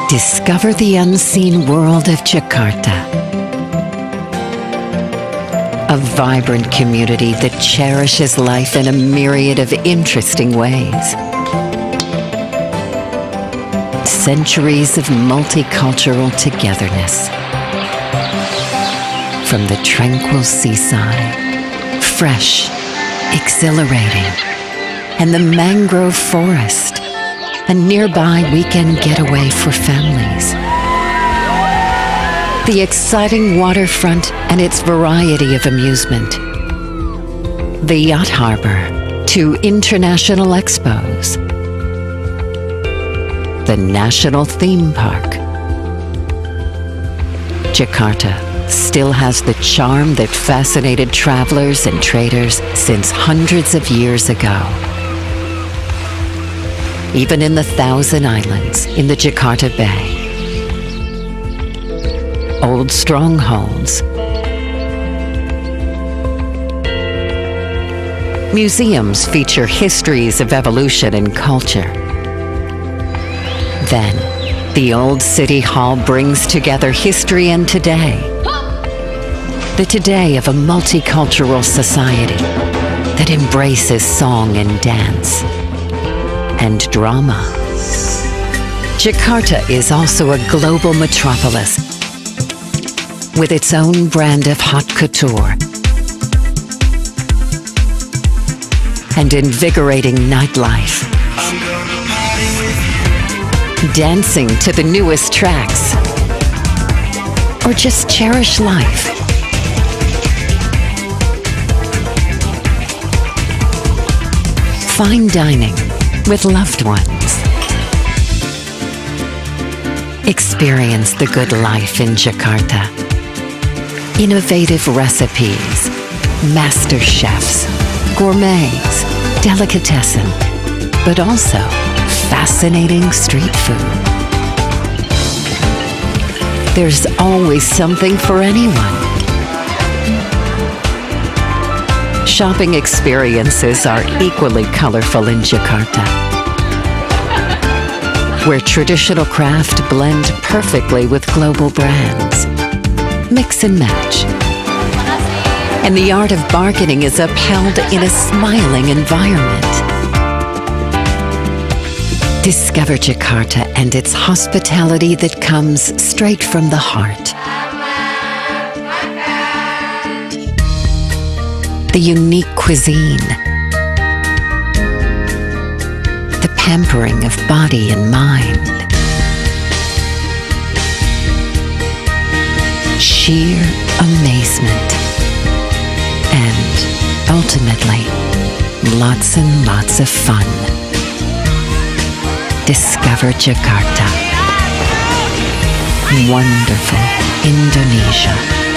Discover the unseen world of Jakarta. A vibrant community that cherishes life in a myriad of interesting ways. Centuries of multicultural togetherness. From the tranquil seaside, fresh, exhilarating, and the mangrove forest, a nearby weekend getaway for families. The exciting waterfront and its variety of amusement. The yacht harbor, 2 international expos. The national theme park. Jakarta still has the charm that fascinated travelers and traders since hundreds of years ago. Even in the Thousand Islands in the Jakarta Bay. Old strongholds. Museums feature histories of evolution and culture. Then, the old city hall brings together history and today. The today of a multicultural society that embraces song and dance and drama. Jakarta is also a global metropolis with its own brand of haute couture and invigorating nightlife. Dancing to the newest tracks, or just cherish life. Fine dining with loved ones. Experience the good life in Jakarta. Innovative recipes, master chefs, gourmets, delicatessen, but also fascinating street food. There's always something for anyone. Shopping experiences are equally colorful in Jakarta, where traditional craft blend perfectly with global brands. Mix and match. And the art of bargaining is upheld in a smiling environment. Discover Jakarta and its hospitality that comes straight from the heart. The unique cuisine. The pampering of body and mind. Sheer amazement. And ultimately, lots and lots of fun. Discover Jakarta. Wonderful Indonesia.